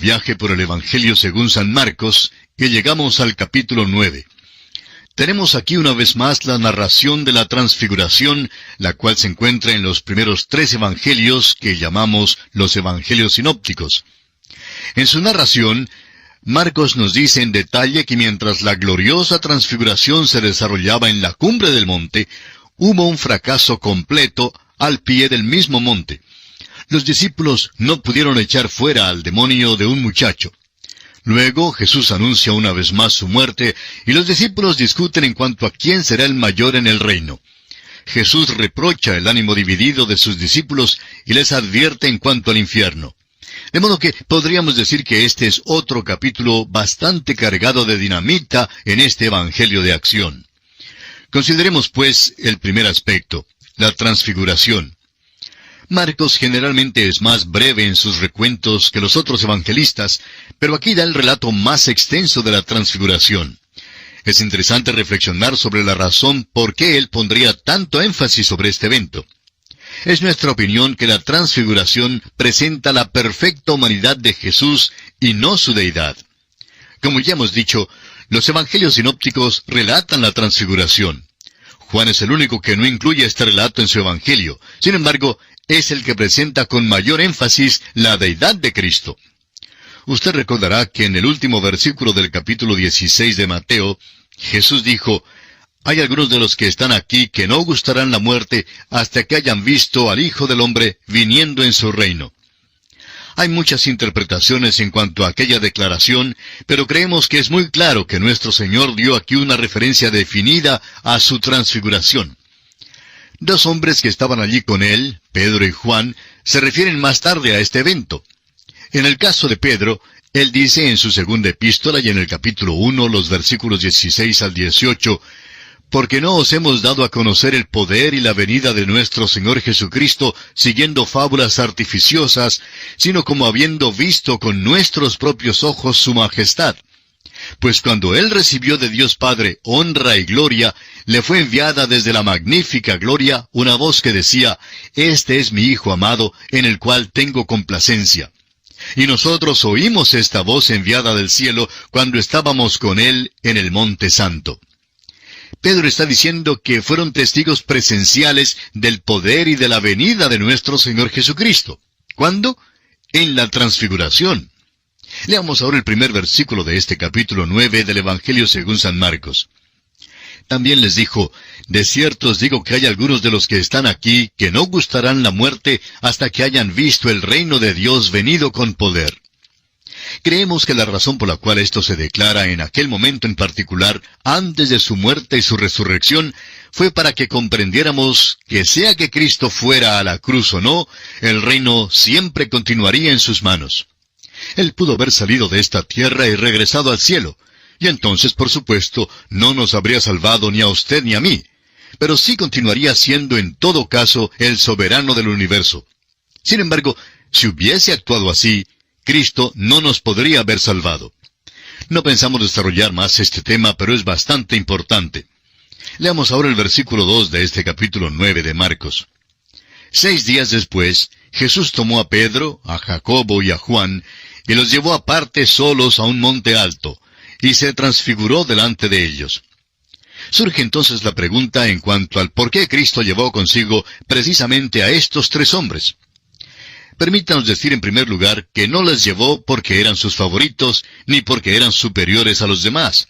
viaje por el Evangelio según San Marcos, que llegamos al capítulo 9. Tenemos aquí una vez más la narración de la transfiguración, la cual se encuentra en los primeros 3 evangelios que llamamos los evangelios sinópticos. En su narración, Marcos nos dice en detalle que mientras la gloriosa transfiguración se desarrollaba en la cumbre del monte, hubo un fracaso completo al pie del mismo monte. Los discípulos no pudieron echar fuera al demonio de un muchacho. Luego Jesús anuncia una vez más su muerte, y los discípulos discuten en cuanto a quién será el mayor en el reino. Jesús reprocha el ánimo dividido de sus discípulos y les advierte en cuanto al infierno. De modo que podríamos decir que este es otro capítulo bastante cargado de dinamita en este Evangelio de acción. Consideremos, pues, el primer aspecto, la transfiguración. Marcos generalmente es más breve en sus recuentos que los otros evangelistas, pero aquí da el relato más extenso de la transfiguración. Es interesante reflexionar sobre la razón por qué él pondría tanto énfasis sobre este evento. Es nuestra opinión que la transfiguración presenta la perfecta humanidad de Jesús y no su deidad. Como ya hemos dicho, los evangelios sinópticos relatan la transfiguración. Juan es el único que no incluye este relato en su evangelio. Sin embargo, es el que presenta con mayor énfasis la deidad de Cristo. Usted recordará que en el último versículo del capítulo 16 de Mateo, Jesús dijo: «Hay algunos de los que están aquí que no gustarán la muerte hasta que hayan visto al Hijo del Hombre viniendo en su reino». Hay muchas interpretaciones en cuanto a aquella declaración, pero creemos que es muy claro que nuestro Señor dio aquí una referencia definida a su transfiguración. 2 hombres que estaban allí con él, Pedro y Juan, se refieren más tarde a este evento. En el caso de Pedro, él dice en su segunda epístola y en el capítulo 1, los versículos 16 al 18, «Porque no os hemos dado a conocer el poder y la venida de nuestro Señor Jesucristo siguiendo fábulas artificiosas, sino como habiendo visto con nuestros propios ojos su majestad. Pues cuando Él recibió de Dios Padre honra y gloria, le fue enviada desde la magnífica gloria una voz que decía: Este es mi Hijo amado, en el cual tengo complacencia. Y nosotros oímos esta voz enviada del cielo cuando estábamos con Él en el Monte Santo». Pedro está diciendo que fueron testigos presenciales del poder y de la venida de nuestro Señor Jesucristo. ¿Cuándo? En la transfiguración. Leamos ahora el primer versículo de este capítulo 9 del Evangelio según San Marcos. También les dijo: «De cierto os digo que hay algunos de los que están aquí que no gustarán la muerte hasta que hayan visto el reino de Dios venido con poder». Creemos que la razón por la cual esto se declara en aquel momento en particular, antes de su muerte y su resurrección, fue para que comprendiéramos que sea que Cristo fuera a la cruz o no, el reino siempre continuaría en sus manos. Él pudo haber salido de esta tierra y regresado al cielo, y entonces, por supuesto, no nos habría salvado ni a usted ni a mí, pero sí continuaría siendo en todo caso el soberano del universo. Sin embargo, si hubiese actuado así, Cristo no nos podría haber salvado. No pensamos desarrollar más este tema, pero es bastante importante. Leamos ahora el versículo 2 de este capítulo 9 de Marcos. 6 días después, Jesús tomó a Pedro, a Jacobo y a Juan, y los llevó aparte solos a un monte alto, y se transfiguró delante de ellos. Surge entonces la pregunta en cuanto al por qué Cristo llevó consigo precisamente a estos 3 hombres. Permítanos decir en primer lugar que no les llevó porque eran sus favoritos, ni porque eran superiores a los demás.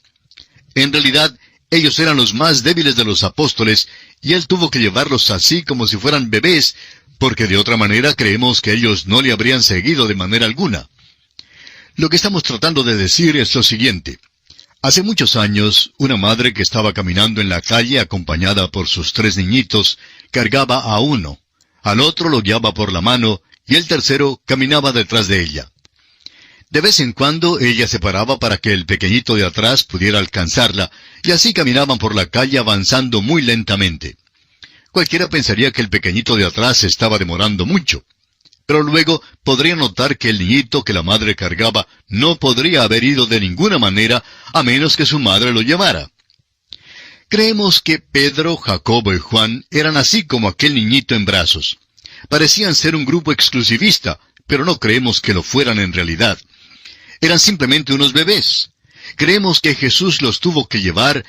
En realidad, ellos eran los más débiles de los apóstoles, y Él tuvo que llevarlos así como si fueran bebés, porque de otra manera creemos que ellos no le habrían seguido de manera alguna. Lo que estamos tratando de decir es lo siguiente. Hace muchos años, una madre que estaba caminando en la calle acompañada por sus 3 niñitos, cargaba a uno, al otro lo guiaba por la mano, y el tercero caminaba detrás de ella. De vez en cuando ella se paraba para que el pequeñito de atrás pudiera alcanzarla, y así caminaban por la calle avanzando muy lentamente. Cualquiera pensaría que el pequeñito de atrás estaba demorando mucho. Pero luego podría notar que el niñito que la madre cargaba no podría haber ido de ninguna manera a menos que su madre lo llevara. Creemos que Pedro, Jacobo y Juan eran así como aquel niñito en brazos. Parecían ser un grupo exclusivista, pero no creemos que lo fueran en realidad. Eran simplemente unos bebés. Creemos que Jesús los tuvo que llevar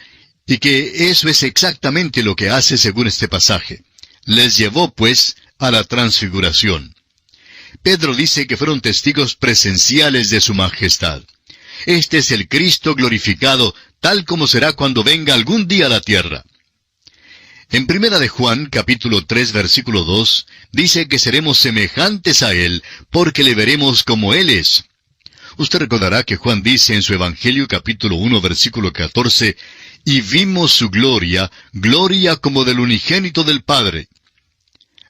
y que eso es exactamente lo que hace según este pasaje. Les llevó, pues, a la transfiguración. Pedro dice que fueron testigos presenciales de su majestad. Este es el Cristo glorificado, tal como será cuando venga algún día a la tierra. En Primera de Juan, capítulo 3, versículo 2, dice que seremos semejantes a Él, porque le veremos como Él es. Usted recordará que Juan dice en su Evangelio, capítulo 1, versículo 14, «Y vimos su gloria, gloria como del unigénito del Padre».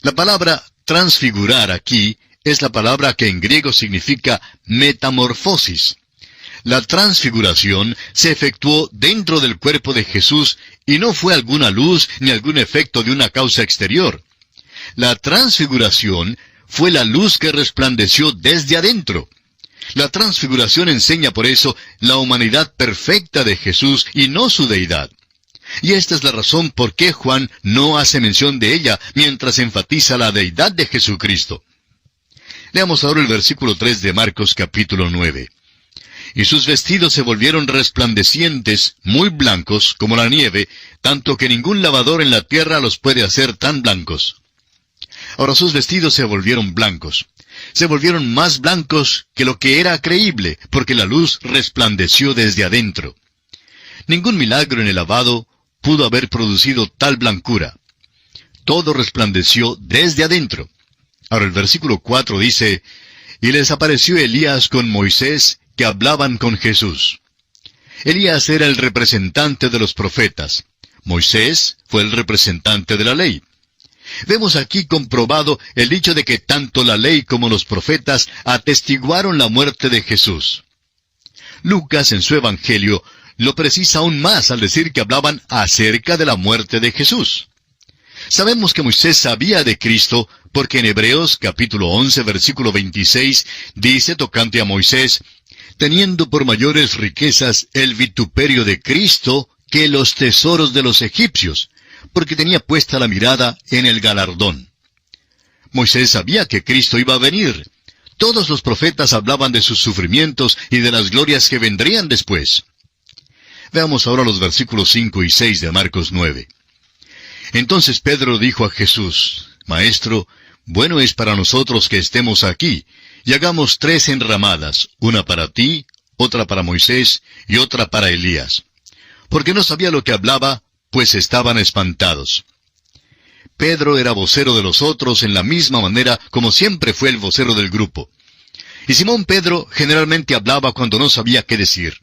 La palabra transfigurar aquí es la palabra que en griego significa metamorfosis. La transfiguración se efectuó dentro del cuerpo de Jesús y no fue alguna luz ni algún efecto de una causa exterior. La transfiguración fue la luz que resplandeció desde adentro. La transfiguración enseña por eso la humanidad perfecta de Jesús y no su deidad. Y esta es la razón por qué Juan no hace mención de ella mientras enfatiza la deidad de Jesucristo. Leamos ahora el versículo 3 de Marcos capítulo 9. Y sus vestidos se volvieron resplandecientes, muy blancos como la nieve, tanto que ningún lavador en la tierra los puede hacer tan blancos. Ahora sus vestidos se volvieron blancos. Se volvieron más blancos que lo que era creíble, porque la luz resplandeció desde adentro. Ningún milagro en el lavado pudo haber producido tal blancura. Todo resplandeció desde adentro. Ahora el versículo 4 dice, «Y les apareció Elías con Moisés, que hablaban con Jesús». Elías era el representante de los profetas. Moisés fue el representante de la ley. Vemos aquí comprobado el dicho de que tanto la ley como los profetas atestiguaron la muerte de Jesús. Lucas en su Evangelio lo precisa aún más al decir que hablaban acerca de la muerte de Jesús. Sabemos que Moisés sabía de Cristo porque en Hebreos capítulo 11 versículo 26 dice tocante a Moisés, «Teniendo por mayores riquezas el vituperio de Cristo que los tesoros de los egipcios», porque tenía puesta la mirada en el galardón. Moisés sabía que Cristo iba a venir. Todos los profetas hablaban de sus sufrimientos y de las glorias que vendrían después. Veamos ahora los versículos 5 y 6 de Marcos 9. Entonces Pedro dijo a Jesús, «Maestro, bueno es para nosotros que estemos aquí, y hagamos 3 enramadas, una para ti, otra para Moisés y otra para Elías». Porque no sabía lo que hablaba, pues estaban espantados. Pedro era vocero de los otros en la misma manera como siempre fue el vocero del grupo. Y Simón Pedro generalmente hablaba cuando no sabía qué decir.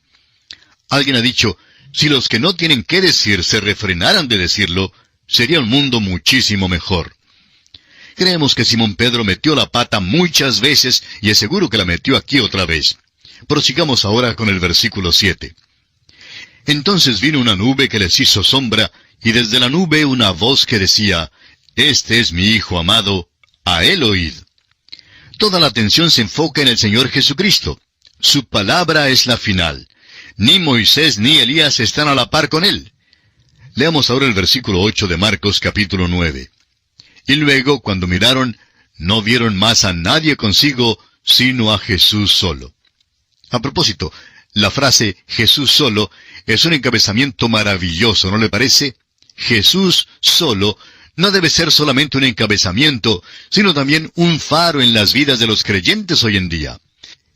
Alguien ha dicho, si los que no tienen qué decir se refrenaran de decirlo, sería un mundo muchísimo mejor. Creemos que Simón Pedro metió la pata muchas veces y es seguro que la metió aquí otra vez. Prosigamos ahora con el versículo 7. Entonces vino una nube que les hizo sombra, y desde la nube una voz que decía, «Este es mi Hijo amado, a él oíd». Toda la atención se enfoca en el Señor Jesucristo. Su palabra es la final. Ni Moisés ni Elías están a la par con él. Leamos ahora el versículo 8 de Marcos capítulo 9. Y luego, cuando miraron, no vieron más a nadie consigo, sino a Jesús solo. A propósito, la frase Jesús solo es un encabezamiento maravilloso, ¿no le parece? Jesús solo no debe ser solamente un encabezamiento, sino también un faro en las vidas de los creyentes hoy en día.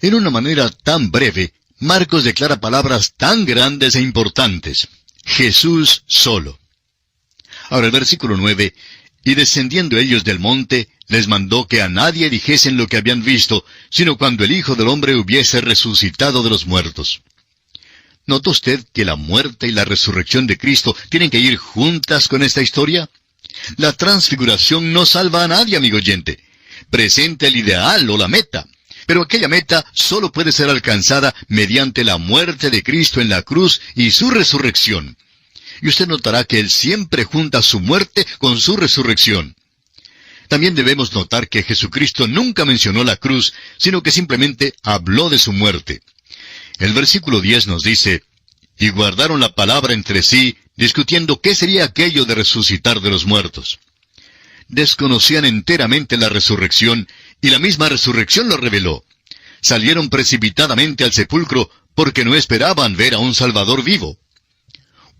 En una manera tan breve, Marcos declara palabras tan grandes e importantes. Jesús solo. Ahora el versículo 9, «Y descendiendo ellos del monte, les mandó que a nadie dijesen lo que habían visto, sino cuando el Hijo del Hombre hubiese resucitado de los muertos». ¿Nota usted que la muerte y la resurrección de Cristo tienen que ir juntas con esta historia? La transfiguración no salva a nadie, amigo oyente. Presenta el ideal o la meta. Pero aquella meta solo puede ser alcanzada mediante la muerte de Cristo en la cruz y su resurrección. Y usted notará que Él siempre junta su muerte con su resurrección. También debemos notar que Jesucristo nunca mencionó la cruz, sino que simplemente habló de su muerte. El versículo 10 nos dice, «Y guardaron la palabra entre sí, discutiendo qué sería aquello de resucitar de los muertos». Desconocían enteramente la resurrección, y la misma resurrección lo reveló. salieron precipitadamente al sepulcro porque no esperaban ver a un Salvador vivo.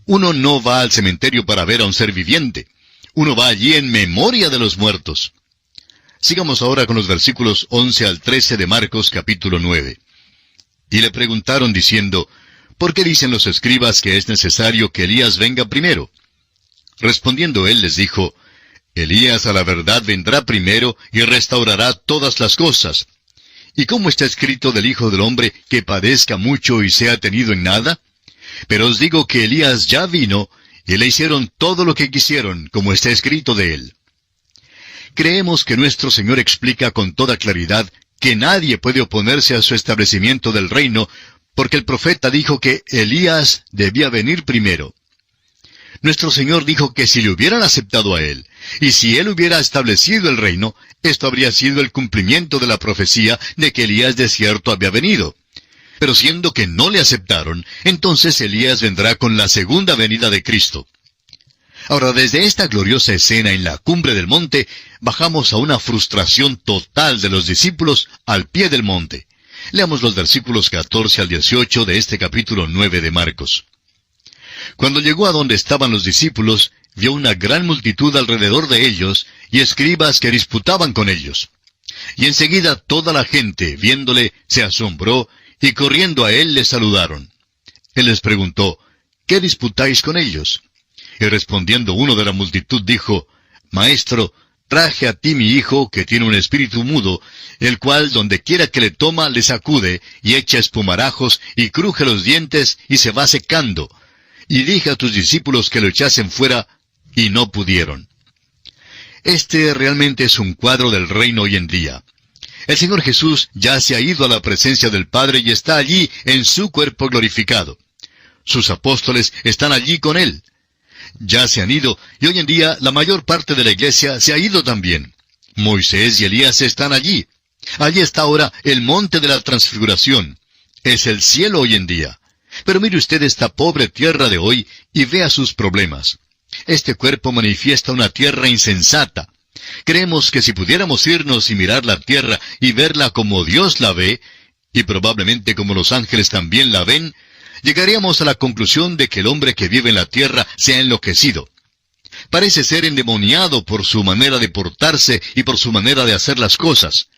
Uno no va al cementerio para ver a un ser viviente. Uno va allí en memoria de los muertos. Sigamos ahora con los versículos 11 al 13 de Marcos capítulo 9. Y le preguntaron diciendo, ¿por qué dicen los escribas que es necesario que Elías venga primero? Respondiendo él les dijo, Elías a la verdad vendrá primero y restaurará todas las cosas. ¿Y cómo está escrito del Hijo del Hombre que padezca mucho y sea tenido en nada? Pero os digo que Elías ya vino, y le hicieron todo lo que quisieron, como está escrito de él. Creemos que nuestro Señor explica con toda claridad que nadie puede oponerse a su establecimiento del reino, porque el profeta dijo que Elías debía venir primero. Nuestro Señor dijo que si le hubieran aceptado a él, y si él hubiera establecido el reino, esto habría sido el cumplimiento de la profecía de que Elías de cierto había venido. Pero siendo que no le aceptaron, entonces Elías vendrá con la segunda venida de Cristo. Ahora, desde esta gloriosa escena en la cumbre del monte, bajamos a una frustración total de los discípulos al pie del monte. Leamos los versículos 14 al 18 de este capítulo 9 de Marcos. Cuando llegó a donde estaban los discípulos, vio una gran multitud alrededor de ellos, y escribas que disputaban con ellos. Y enseguida toda la gente, viéndole, se asombró, y corriendo a él le saludaron. Él les preguntó, ¿qué disputáis con ellos? Y respondiendo uno de la multitud dijo, Maestro, traje a ti mi hijo, que tiene un espíritu mudo, el cual donde quiera que le toma le sacude, y echa espumarajos, y cruje los dientes, y se va secando. Y dije a tus discípulos que lo echasen fuera, y no pudieron. Este realmente es un cuadro del reino hoy en día. El Señor Jesús ya se ha ido a la presencia del Padre y está allí en su cuerpo glorificado. Sus apóstoles están allí con Él. Ya se han ido, y hoy en día la mayor parte de la iglesia se ha ido también. Moisés y Elías están allí. Allí está ahora el monte de la transfiguración. Es el cielo hoy en día. Pero mire usted esta pobre tierra de hoy y vea sus problemas. Este cuerpo manifiesta una tierra insensata. Creemos que si pudiéramos irnos y mirar la tierra y verla como Dios la ve, y probablemente como los ángeles también la ven, llegaríamos a la conclusión de que el hombre que vive en la tierra se ha enloquecido. Parece ser endemoniado por su manera de portarse y por su manera de hacer las cosas.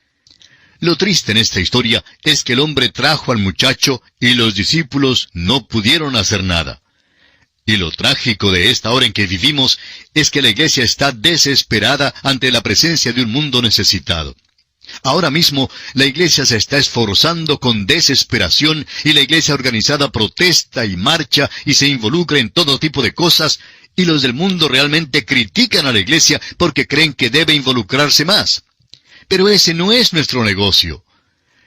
Lo triste en esta historia es que el hombre trajo al muchacho y los discípulos no pudieron hacer nada. Y lo trágico de esta hora en que vivimos es que la iglesia está desesperada ante la presencia de un mundo necesitado. Ahora mismo la iglesia se está esforzando con desesperación y la iglesia organizada protesta y marcha y se involucra en todo tipo de cosas, y los del mundo realmente critican a la iglesia porque creen que debe involucrarse más. Pero ese no es nuestro negocio.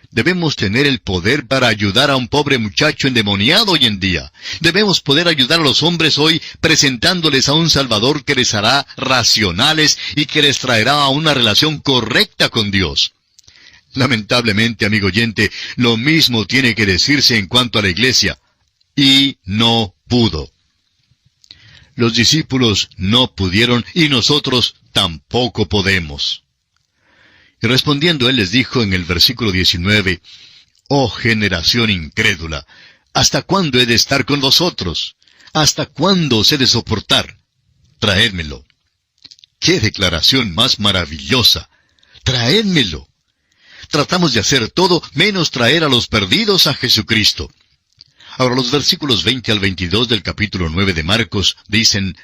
Debemos tener el poder para ayudar a un pobre muchacho endemoniado hoy en día. Debemos poder ayudar a los hombres hoy presentándoles a un Salvador que les hará racionales y que les traerá a una relación correcta con Dios. Lamentablemente, amigo oyente, lo mismo tiene que decirse en cuanto a la iglesia. Y no pudo. Los discípulos no pudieron y nosotros tampoco podemos. Y respondiendo él les dijo en el versículo 19, «Oh generación incrédula, ¿hasta cuándo he de estar con vosotros? ¿Hasta cuándo os he de soportar? Traédmelo». ¡Qué declaración más maravillosa! ¡Traédmelo! Tratamos de hacer todo menos traer a los perdidos a Jesucristo. Ahora los versículos 20 al 22 del capítulo 9 de Marcos dicen,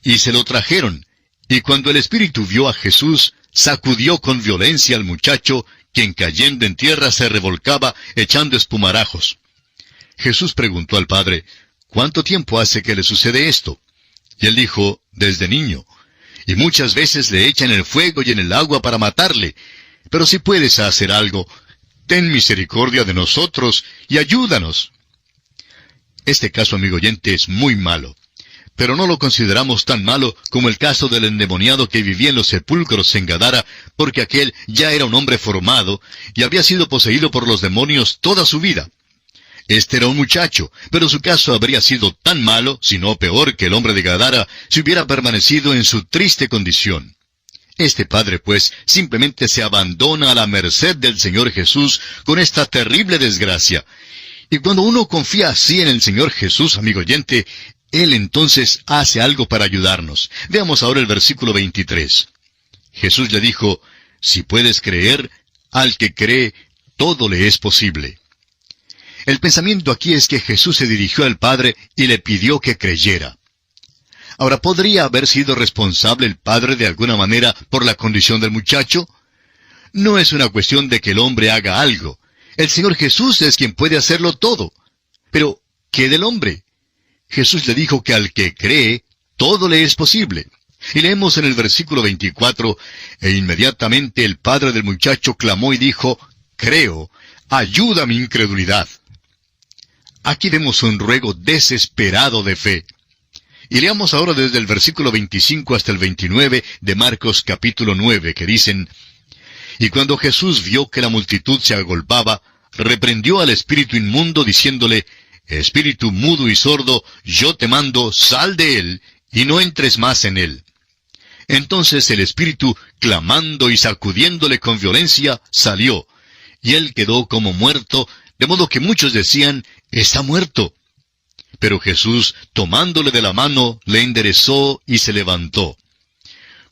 «Y se lo trajeron, y cuando el Espíritu vio a Jesús, sacudió con violencia al muchacho, quien cayendo en tierra se revolcaba, echando espumarajos. Jesús preguntó al padre, ¿cuánto tiempo hace que le sucede esto? Y él dijo, desde niño. Y muchas veces le echan en el fuego y en el agua para matarle. Pero si puedes hacer algo, ten misericordia de nosotros y ayúdanos. Este caso, amigo oyente, es muy malo. Pero no lo consideramos tan malo como el caso del endemoniado que vivía en los sepulcros en Gadara, porque aquel ya era un hombre formado y había sido poseído por los demonios toda su vida. Este era un muchacho, pero su caso habría sido tan malo, si no peor, que el hombre de Gadara, si hubiera permanecido en su triste condición. Este padre, pues, simplemente se abandona a la merced del Señor Jesús con esta terrible desgracia. Y cuando uno confía así en el Señor Jesús, amigo oyente, Él entonces hace algo para ayudarnos. Veamos ahora el versículo 23. Jesús le dijo, si puedes creer, al que cree, todo le es posible. El pensamiento aquí es que Jesús se dirigió al Padre y le pidió que creyera. Ahora, ¿podría haber sido responsable el Padre de alguna manera por la condición del muchacho? No es una cuestión de que el hombre haga algo. El Señor Jesús es quien puede hacerlo todo. Pero, ¿qué del hombre? Jesús le dijo que al que cree, todo le es posible. Y leemos en el versículo 24, e inmediatamente el padre del muchacho clamó y dijo, creo, ayuda mi incredulidad. Aquí vemos un ruego desesperado de fe. Y leamos ahora desde el versículo 25 hasta el 29 de Marcos capítulo 9, que dicen, y cuando Jesús vio que la multitud se agolpaba, reprendió al espíritu inmundo, diciéndole, espíritu mudo y sordo, yo te mando, sal de él, y no entres más en él. Entonces el espíritu, clamando y sacudiéndole con violencia, salió, y él quedó como muerto, de modo que muchos decían, está muerto. Pero Jesús, tomándole de la mano, le enderezó y se levantó.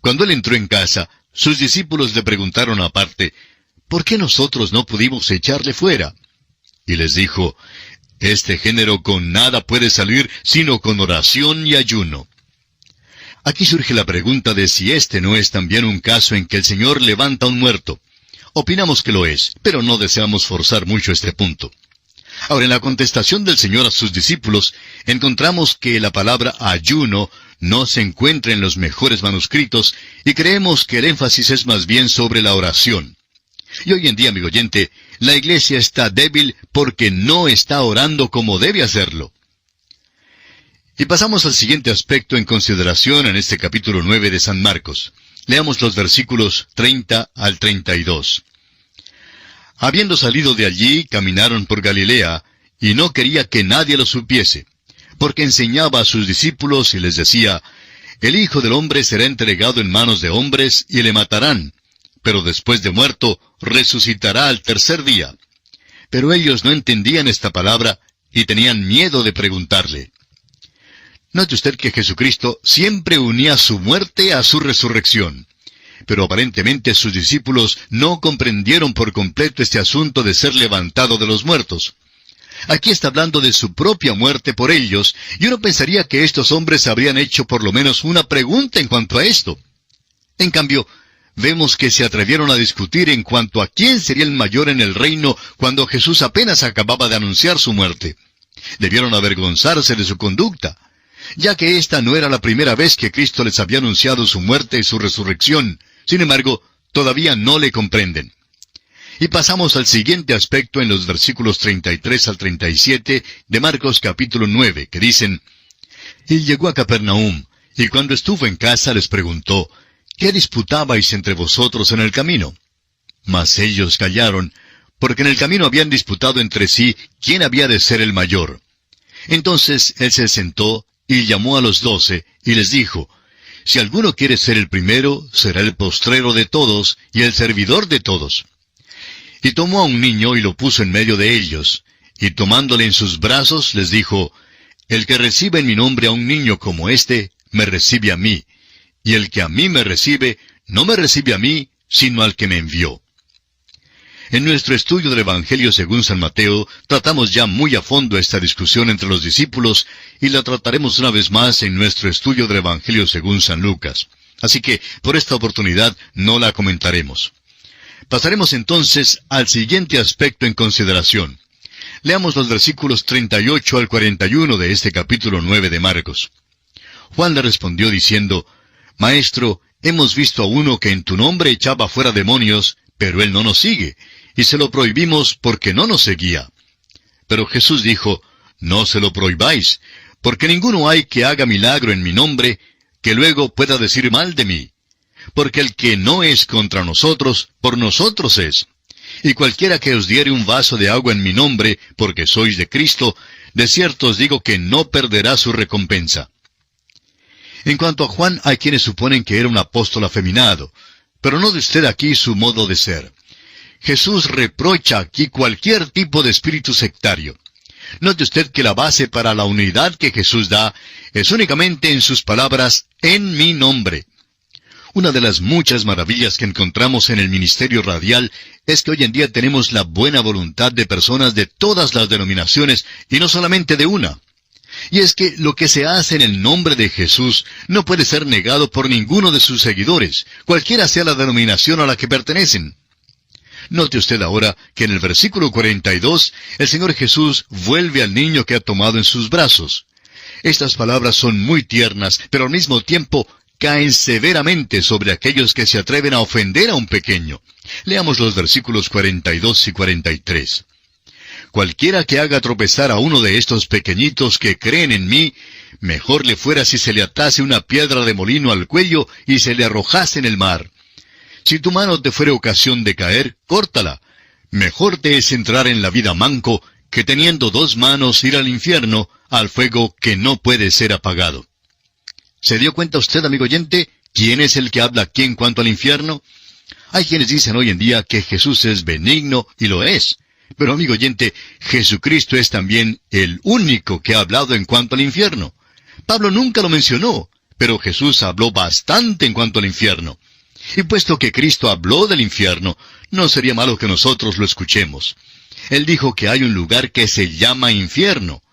Cuando él entró en casa, sus discípulos le preguntaron aparte, ¿por qué nosotros no pudimos echarle fuera? Y les dijo, este género con nada puede salir, sino con oración y ayuno. Aquí surge la pregunta de si este no es también un caso en que el Señor levanta a un muerto. Opinamos que lo es, pero no deseamos forzar mucho este punto. Ahora, en la contestación del Señor a sus discípulos, encontramos que la palabra ayuno no se encuentra en los mejores manuscritos, y creemos que el énfasis es más bien sobre la oración. Y hoy en día, amigo oyente, la iglesia está débil porque no está orando como debe hacerlo. Y pasamos al siguiente aspecto en consideración en este capítulo 9 de San Marcos. Leamos los versículos 30 al 32. Habiendo salido de allí, caminaron por Galilea, y no quería que nadie lo supiese, porque enseñaba a sus discípulos y les decía, el Hijo del Hombre será entregado en manos de hombres y le matarán, pero después de muerto resucitará al tercer día. Pero ellos no entendían esta palabra y tenían miedo de preguntarle. Note usted que Jesucristo siempre unía su muerte a su resurrección. Pero aparentemente sus discípulos no comprendieron por completo este asunto de ser levantado de los muertos. Aquí está hablando de su propia muerte por ellos, y uno pensaría que estos hombres habrían hecho por lo menos una pregunta en cuanto a esto. En cambio, vemos que se atrevieron a discutir en cuanto a quién sería el mayor en el reino cuando Jesús apenas acababa de anunciar su muerte. Debieron avergonzarse de su conducta, ya que esta no era la primera vez que Cristo les había anunciado su muerte y su resurrección. Sin embargo, todavía no le comprenden. Y pasamos al siguiente aspecto en los versículos 33 al 37 de Marcos capítulo 9, que dicen, y llegó a Capernaum, y cuando estuvo en casa les preguntó, ¿qué disputabais entre vosotros en el camino? Mas ellos callaron, porque en el camino habían disputado entre sí quién había de ser el mayor. Entonces él se sentó y llamó a los 12, y les dijo, si alguno quiere ser el primero, será el postrero de todos y el servidor de todos. Y tomó a un niño y lo puso en medio de ellos, y tomándole en sus brazos les dijo, el que recibe en mi nombre a un niño como este, me recibe a mí, y el que a mí me recibe, no me recibe a mí, sino al que me envió. En nuestro estudio del Evangelio según San Mateo, tratamos ya muy a fondo esta discusión entre los discípulos, y la trataremos una vez más en nuestro estudio del Evangelio según San Lucas. Así que, por esta oportunidad, no la comentaremos. Pasaremos entonces al siguiente aspecto en consideración. Leamos los versículos 38 al 41 de este capítulo 9 de Marcos. Juan le respondió diciendo, Maestro, hemos visto a uno que en tu nombre echaba fuera demonios, pero él no nos sigue, y se lo prohibimos porque no nos seguía. Pero Jesús dijo, no se lo prohibáis, porque ninguno hay que haga milagro en mi nombre, que luego pueda decir mal de mí. Porque el que no es contra nosotros, por nosotros es. Y cualquiera que os diere un vaso de agua en mi nombre, porque sois de Cristo, de cierto os digo que no perderá su recompensa. En cuanto a Juan, hay quienes suponen que era un apóstol afeminado. Pero note usted aquí su modo de ser. Jesús reprocha aquí cualquier tipo de espíritu sectario. Note usted que la base para la unidad que Jesús da es únicamente en sus palabras, en mi nombre. Una de las muchas maravillas que encontramos en el ministerio radial es que hoy en día tenemos la buena voluntad de personas de todas las denominaciones y no solamente de una. Y es que lo que se hace en el nombre de Jesús no puede ser negado por ninguno de sus seguidores, cualquiera sea la denominación a la que pertenecen. Note usted ahora que en el versículo 42, el Señor Jesús vuelve al niño que ha tomado en sus brazos. Estas palabras son muy tiernas, pero al mismo tiempo caen severamente sobre aquellos que se atreven a ofender a un pequeño. Leamos los versículos 42 y 43. Cualquiera que haga tropezar a uno de estos pequeñitos que creen en mí, mejor le fuera si se le atase una piedra de molino al cuello y se le arrojase en el mar. Si tu mano te fuere ocasión de caer, córtala. Mejor te es entrar en la vida manco, que teniendo 2 manos ir al infierno, al fuego que no puede ser apagado. ¿Se dio cuenta usted, amigo oyente, quién es el que habla aquí en cuanto al infierno? Hay quienes dicen hoy en día que Jesús es benigno, y lo es. Pero, amigo oyente, Jesucristo es también el único que ha hablado en cuanto al infierno. Pablo nunca lo mencionó, pero Jesús habló bastante en cuanto al infierno. Y puesto que Cristo habló del infierno, no sería malo que nosotros lo escuchemos. Él dijo que hay un lugar que se llama infierno.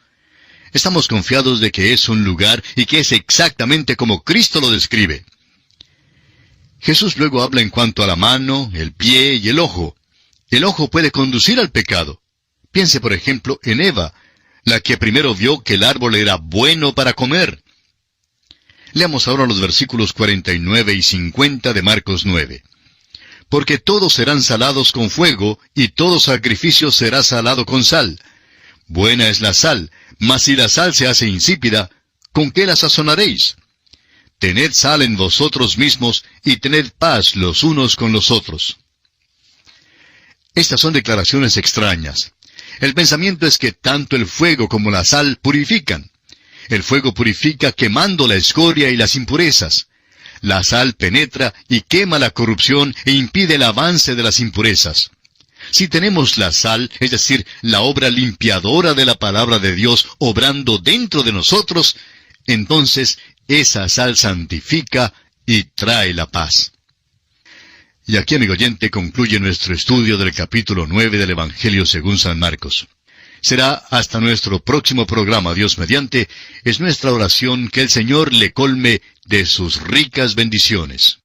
Estamos confiados de que es un lugar y que es exactamente como Cristo lo describe. Jesús luego habla en cuanto a la mano, el pie y el ojo. El ojo puede conducir al pecado. Piense, por ejemplo, en Eva, la que primero vio que el árbol era bueno para comer. Leamos ahora los versículos 49 y 50 de Marcos 9. Porque todos serán salados con fuego, y todo sacrificio será salado con sal. Buena es la sal, mas si la sal se hace insípida, ¿con qué la sazonaréis? Tened sal en vosotros mismos, y tened paz los unos con los otros. Estas son declaraciones extrañas. El pensamiento es que tanto el fuego como la sal purifican. El fuego purifica quemando la escoria y las impurezas. La sal penetra y quema la corrupción e impide el avance de las impurezas. Si tenemos la sal, es decir, la obra limpiadora de la palabra de Dios obrando dentro de nosotros, entonces esa sal santifica y trae la paz. Y aquí, amigo oyente, concluye nuestro estudio del capítulo 9 del Evangelio según San Marcos. Será hasta nuestro próximo programa, Dios mediante. Es nuestra oración que el Señor le colme de sus ricas bendiciones.